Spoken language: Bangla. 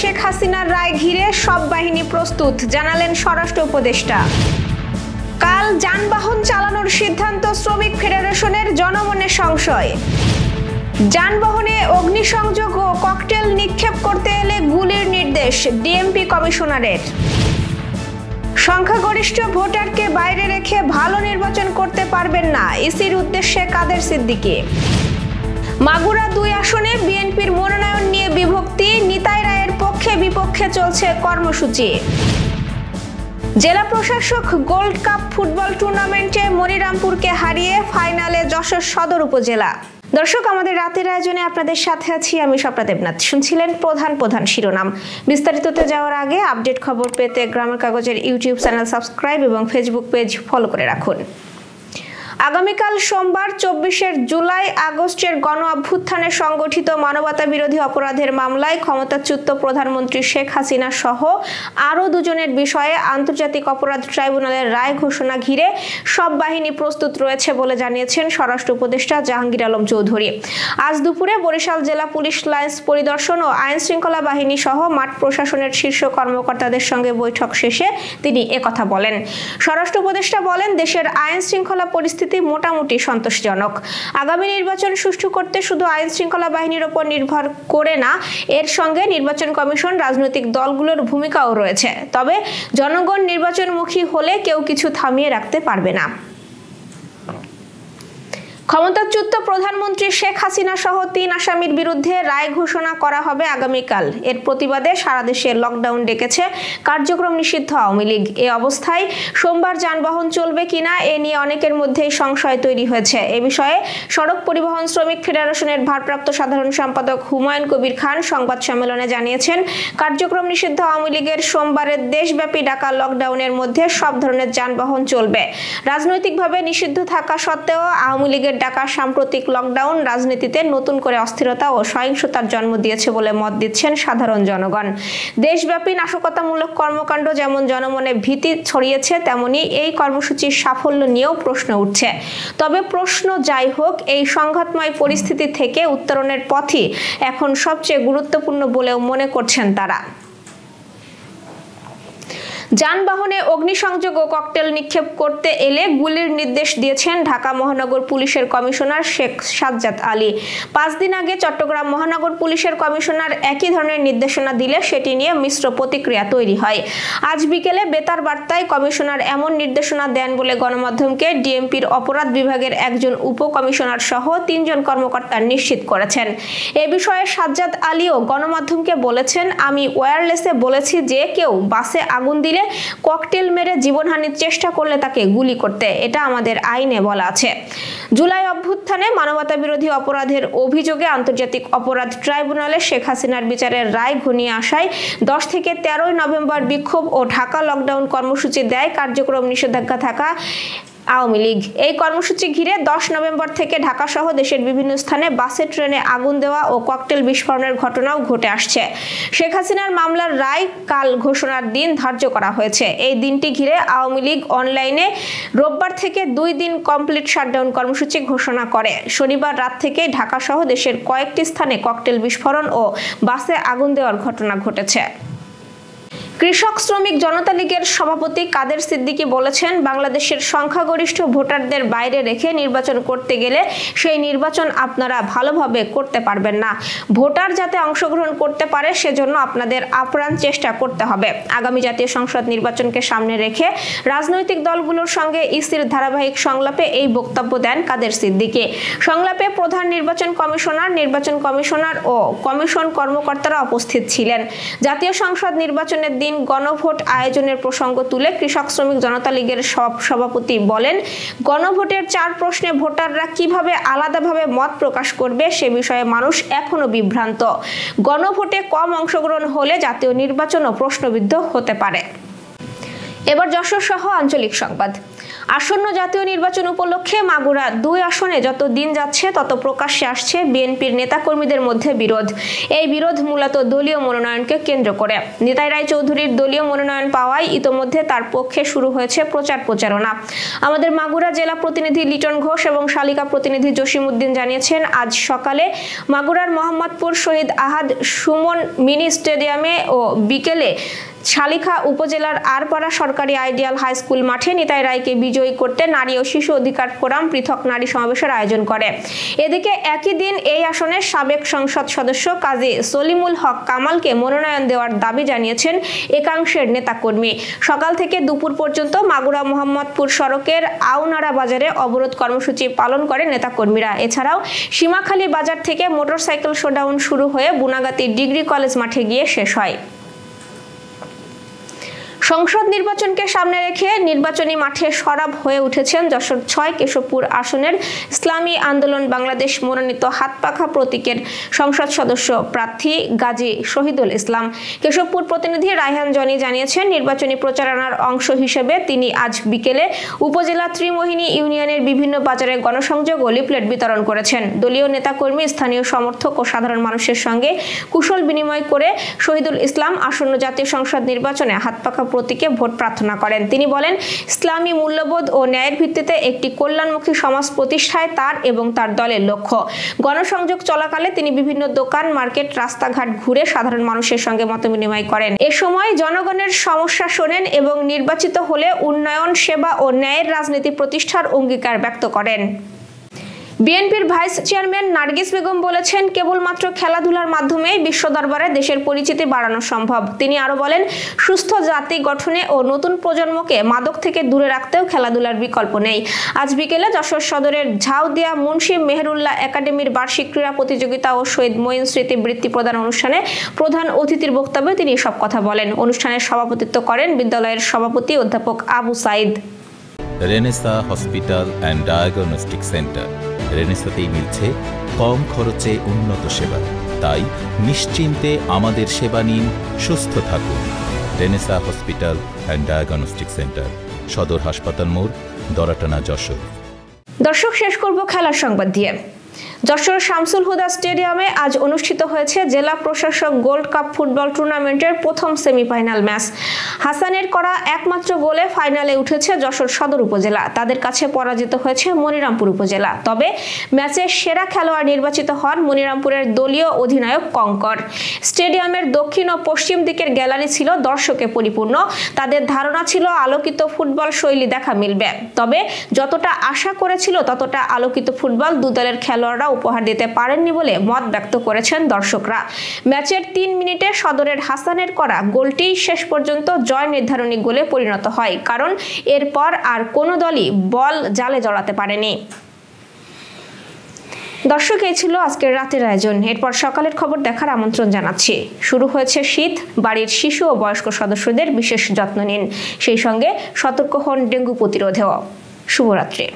শেখ হাসিনার রায় ঘিরে সব বাহিনী প্রস্তুত, জানালেন স্বরাষ্ট্র উপদেষ্টা। কাল যানবাহন চালানোর সিদ্ধান্ত শ্রমিক ফেডারেশনের, জনমনে সংশয়। যানবাহনে অগ্নিসংযোগ ও ককটেল নিক্ষেপ করতে এলে গুলির নির্দেশ ডিএমপি কমিশনারের। সংখ্যাগরিষ্ঠ ভোটারকে বাইরে রেখে ভালো নির্বাচন করতে পারবেন না, ইসির উদ্দেশ্যে কাদের সিদ্দিকী। মাগুরা 2 আসনে বিএনপির মনোনয়ন নিয়ে বিভক্তি, নিতাই রায়ের পক্ষে বিপক্ষে চলছে কর্মসূচি। জেলা প্রশাসক গোল্ড কাপ ফুটবল টুর্নামেন্টে মনিরামপুরকে হারিয়ে ফাইনালে যশোর সদর উপজেলা। দর্শক, আমাদের রাতের আয়োজনে আপনাদের সাথে আছি আমি স্বপ্না দেবনাথ। শুনছিলেন প্রধান শিরোনাম। বিস্তারিততে যাওয়ার আগে আপডেট খবর পেতে গ্রামের কাগজের ইউটিউব চ্যানেল সাবস্ক্রাইব এবং ফেসবুক পেজ ফলো করে রাখুন। আগামীকাল সোমবার 24 জুলাই আগস্টের গণ অভ্যুত্থানে সংগঠিত মানবতা বিরোধী অপরাধের মামলায় ক্ষমতাচ্যুত প্রধানমন্ত্রী শেখ হাসিনা সহ আরও 2 জনের বিষয়ে আন্তর্জাতিক অপরাধ ট্রাইব্যুনালের রায় ঘোষণা ঘিরে সব বাহিনী প্রস্তুত রয়েছে বলে জানিয়েছেন স্বরাষ্ট্র উপদেষ্টা জাহাঙ্গীর আলম চৌধুরী। আজ দুপুরে বরিশাল জেলা পুলিশ লাইন্স পরিদর্শন ও আইন শৃঙ্খলা বাহিনী সহ মাঠ প্রশাসনের শীর্ষ কর্মকর্তাদের সঙ্গে বৈঠক শেষে তিনি একথা বলেন। স্বরাষ্ট্র উপদেষ্টা বলেন, দেশের আইন শৃঙ্খলা পরিস্থিতি মোটামুটি সন্তোষজনক। আগামী নির্বাচন সুষ্ঠু করতে শুধু আইন শৃঙ্খলা বাহিনীর উপর নির্ভর করে না, এর সঙ্গে নির্বাচন কমিশন, রাজনৈতিক দলগুলোর ভূমিকাও রয়েছে। তবে জনগণ নির্বাচনমুখী হলে কেউ কিছু থামিয়ে রাখতে পারবে না। ক্ষমতাচ্যুত প্রধানমন্ত্রী শেখ হাসিনা সহ 3 আসামির বিরুদ্ধে রায় ঘোষণা করা হবে আগামীকাল। এর প্রতিবাদে সারা দেশে লকডাউন ডেকেছে কার্যক্রম নিষিদ্ধ আওয়ামী লীগ। এ অবস্থায় সোমবার যানবাহন চলবে কিনা এ নিয়ে অনেকের মধ্যেই সংশয় তৈরি হয়েছে। এ বিষয়ে সড়ক পরিবহন শ্রমিক ফেডারেশনের ভারপ্রাপ্ত সাধারণ সম্পাদক হুমায়ুন কবির খান সংবাদ সম্মেলনে জানিয়েছেন, কার্যক্রম নিষিদ্ধ আওয়ামী লীগের সোমবারের দেশব্যাপী ডাকা লকডাউনের মধ্যে সব ধরনের যানবাহন চলবে। রাজনৈতিকভাবে নিষিদ্ধ থাকা সত্ত্বেও আওয়ামী লীগের ডাকা সাম্প্রতিক লকডাউন রাজনীতিতে নতুন করে অস্থিরতা ও সহিংসতার জন্ম দিয়েছে বলে মত দিচ্ছেন সাধারণ জনগণ। দেশব্যাপী নাশকতামূলক কর্মকাণ্ড যেমন জনমনে ভীতি ছড়িয়েছে, তেমনি এই কর্মসূচির সাফল্য নিয়েও প্রশ্ন উঠছে। তবে প্রশ্ন যাই হোক, এই সংঘাতময় পরিস্থিতি থেকে উত্তরণের পথই এখন সবচেয়ে গুরুত্বপূর্ণ বলেও মনে করছেন তারা। যানবাহনে অগ্নিসংযোগ ও ককটেল নিক্ষেপ করতে এলে গুলির নির্দেশ দিয়েছেন ঢাকা মহানগর পুলিশের কমিশনার শেখ সাজ্জাদ আলী। 5 দিন আগে চট্টগ্রাম মহানগর পুলিশের কমিশনার একই ধরনের নির্দেশনা দিলে সেটি নিয়ে মিশ্র প্রতিক্রিয়া তৈরি হয়। আজ বিকেলে বেতার বার্তায় কমিশনার এমন নির্দেশনা দেন বলে গণমাধ্যমকে ডিএমপির অপরাধ বিভাগের একজন উপকমিশনার সহ 3 জন কর্মকর্তা নিশ্চিত করেছেন। এ বিষয়ে সাজ্জাদ আলীও গণমাধ্যমকে বলেছেন, আমি ওয়্যারলেসে বলেছি যে কেউ বাসে আগুন দিলে, ককটেল মেরে জীবনহানির চেষ্টা করলে তাকে গুলি করতে, এটা আমাদের আইনে বলা আছে। জুলাই অভ্যুত্থানে মানবতা বিরোধী অপরাধের অভিযোগে আন্তর্জাতিক অপরাধ ট্রাইব্যুনালে শেখ হাসিনার বিচারের রায় ঘনিয়ে আসায় 10 থেকে 13 নভেম্বর বিক্ষোভ ও ঢাকা লকডাউন কর্মসূচি দেয় কার্যক্রম নিষেধাজ্ঞা থাকা আওয়ামী লীগ। এই কর্মসূচি ঘিরে 10 নভেম্বর থেকে ঢাকা সহ দেশের বিভিন্ন স্থানে বাসে, ট্রেনে আগুন দেওয়া ও ককটেল বিস্ফোরণের ঘটনাও ঘটে আসছে। শেখ হাসিনার মামলার রায় কাল ঘোষণার দিন ধার্য করা হয়েছে। এই দিনটি ঘিরে আওয়ামী লীগ অনলাইনে রোববার থেকে 2 দিন কমপ্লিট শাটডাউন কর্মসূচি ঘোষণা করে। শনিবার রাত থেকে ঢাকা সহ দেশের কয়েকটি স্থানে ককটেল বিস্ফোরণ ও বাসে আগুন দেওয়ার ঘটনা ঘটেছে। কৃষক শ্রমিক জনতা লীগের সভাপতি কাদের সিদ্দিকী বলেছেন, বাংলাদেশের সংখ্যাগরিষ্ঠ ভোটারদের বাইরে রেখে নির্বাচন করতে গেলে সেই নির্বাচন আপনারা ভালোভাবে করতে পারবেন না। ভোটার যাতে অংশগ্রহণ করতে পারে সেজন্য আপনাদের আপ্রাণ চেষ্টা করতে হবে। আগামী জাতীয় সংসদ নির্বাচনকে সামনে রেখে রাজনৈতিক দলগুলোর সঙ্গে ইসির ধারাবাহিক সংলাপে এই বক্তব্য দেন কাদের সিদ্দিকী। সংলাপে প্রধান নির্বাচন কমিশনার ও কমিশন কর্মকর্তারা উপস্থিত ছিলেন। জাতীয় সংসদ নির্বাচনের দিন গণভোট আয়োজনের প্রসঙ্গ তুলে কৃষক শ্রমিক জনতা লীগের সভাপতি বলেন, গণভোটের 4 প্রশ্নে ভোটাররা কিভাবে আলাদাভাবে মত প্রকাশ করবে সে বিষয়ে মানুষ এখনো বিভ্রান্ত। গণভোটে কম অংশগ্রহণ হলে জাতীয় নির্বাচনও প্রশ্নবিদ্ধ হতে পারে। এবার যশোর সহ আঞ্চলিক সংবাদ। আসন্ন জাতীয় নির্বাচন উপলক্ষে মাগুরা 2 আসনে যত দিন যাচ্ছে তত প্রকাশ্যে আসছে বিএনপির নেতাকর্মীদের মধ্যে বিরোধ। এই বিরোধ মূলত দলীয় মনোনয়নকে কেন্দ্র করে। নিতাই রায়চৌধুরীর দলীয় মনোনয়ন পাওয়ায় ইতোমধ্যে তার পক্ষে শুরু হয়েছে প্রচারণা। আমাদের মাগুরা জেলা প্রতিনিধি লিটন ঘোষ এবং শালিকা প্রতিনিধি জসিমউদ্দিন জানিয়েছেন, আজ সকালে মাগুরার মোহাম্মদপুর শহীদ আহাদ সুমন মিনি স্টেডিয়ামে ও বিকেলে শালিখা উপজেলার আরপাড়া সরকারি আইডিয়াল হাই স্কুল মাঠে নিতাই রায়কে বিজয়ী করতে নারী ও শিশু অধিকার ফোরাম পৃথক নারী সমাবেশের আয়োজন করে। এদিকে একই দিন এই আসনের সাবেক সংসদ সদস্য কাজী সলিমুল হক কামালকে মনোনয়ন দেওয়ার দাবি জানিয়েছেন একাংশের নেতাকর্মী। সকাল থেকে দুপুর পর্যন্ত মাগুরা মোহাম্মদপুর সড়কের আউনারা বাজারে অবরোধ কর্মসূচি পালন করে নেতাকর্মীরা। এছাড়াও সীমাখালী বাজার থেকে মোটরসাইকেল শোডাউন শুরু হয়ে বুনাগাতি ডিগ্রি কলেজ মাঠে গিয়ে শেষ হয়। সংসদ নির্বাচনকে সামনে রেখে নির্বাচনী মাঠে সরব হয়ে উঠেছেন যশোর 6 কেশবপুর আসনের ইসলামী আন্দোলন বাংলাদেশ মনোনীত হাতপাখা প্রতীকের সংসদ সদস্য প্রার্থী গাজী শহীদুল ইসলাম। কেশবপুর প্রতিনিধি রায়হান জনি জানিয়েছেন, নির্বাচনী প্রচারণার অংশ হিসেবে তিনি আজ বিকেলে উপজেলা ত্রিমোহিনী ইউনিয়নের বিভিন্ন বাজারে গণসংযোগ ও লিফলেট বিতরণ করেছেন। দলীয় নেতাকর্মী, স্থানীয় সমর্থক ও সাধারণ মানুষের সঙ্গে কুশল বিনিময় করে শহীদুল ইসলাম আসন্ন জাতীয় সংসদ নির্বাচনে হাতপাখা প্রতীকে ভোট প্রার্থনা করেন। তিনি বলেন, ইসলামী মূল্যবোধ ও ন্যায়ের ভিত্তিতে একটি কল্যাণমুখী সমাজ প্রতিষ্ঠায় তার এবং তার দলের লক্ষ্য। গণসংযোগ চলাকালে তিনি বিভিন্ন দোকান, মার্কেট, রাস্তাঘাট ঘুরে সাধারণ মানুষের সঙ্গে মতবিনিময় করেন। এ সময় জনগণের সমস্যা শোনেন এবং নির্বাচিত হলে উন্নয়ন, সেবা ও ন্যায়ের রাজনীতি প্রতিষ্ঠার অঙ্গীকার ব্যক্ত করেন। বিএনপির ভাইস চেয়ারম্যান নার্গিস বেগম বলেছেন, কেবলমাত্র খেলাধুলার মাধ্যমে বিশ্ব দরবারে দেশের পরিচিতি বাড়ানো সম্ভব। তিনি আরো বলেন, সুস্থ জাতি গঠনে ও নতুন প্রজন্মকে মাদক থেকে দূরে রাখতেও খেলাধুলার বিকল্প নেই। আজ বিকেলে যশোর সদরের ঝাউদিয়া মুন্সি মেহেরুল্লাহ একাডেমির বার্ষিক ক্রীড়া প্রতিযোগিতা ও শহীদ মঈন স্মৃতি বৃত্তি প্রদান অনুষ্ঠানে প্রধান অতিথির বক্তব্যে তিনি সব কথা বলেন। অনুষ্ঠানের সভাপতিত্ব করেন বিদ্যালয়ের সভাপতি অধ্যাপক Abu Sayeed. Renaissance hospital and diagnostic centre. রেনেসাতেই মিলছে কম খরচে উন্নত সেবা। তাই নিশ্চিন্তে আমাদের সেবা নিন, সুস্থ থাকুন। Renaissance hospital and diagnostic centre, সদর হাসপাতাল মোড়, দরাটানা, যশোর। দর্শক, শেষ করব খেলার সংবাদ দিয়ে। যশোর শামসুল হুদা স্টেডিয়ামে আজ অনুষ্ঠিত হয়েছে জেলা প্রশাসক গোল্ড কাপ ফুটবল টুর্নামেন্টের প্রথম সেমিফাইনাল ম্যাচ। হাসানের করা একমাত্র গোলে ফাইনালে উঠেছে যশোর সদর উপজেলা। তাদের কাছে পরাজিত হয়েছে মনিরামপুর উপজেলা। তবে ম্যাচের সেরা খেলোয়াড় নির্বাচিত হন মনিরামপুরের দলীয় অধিনায়ক কঙ্কর। স্টেডিয়ামের দক্ষিণ ও পশ্চিম দিকের গ্যালারি ছিল দর্শকে পরিপূর্ণ। তাদের ধারণা ছিল আলোকিত ফুটবল শৈলী দেখা মিলবে। তবে যতটা আশা করেছিল ততটা আলোকিত ফুটবল দু দলের খেলোয়াড়রা উপহার দিতে পারেননি বলে মত ব্যক্ত করেছেন দর্শকরা। ম্যাচের 3 মিনিটে সদরের হাসানের করা গোলটি শেষ পর্যন্ত জয় নির্ধারণী গোলে পরিণত হয়, কারণ এরপর আর কোনো দলই বল জালে জড়াতে পারেনি। দর্শক, এই ছিল আজকের রাতের আয়োজন। এরপর সকালের খবর দেখার আমন্ত্রণ জানাচ্ছি। শুরু হয়েছে শীত, বাড়ির শিশু ও বয়স্ক সদস্যদের বিশেষ যত্ন নিন। সেই সঙ্গে সতর্ক হন ডেঙ্গু প্রতিরোধেও। শুভরাত্রি।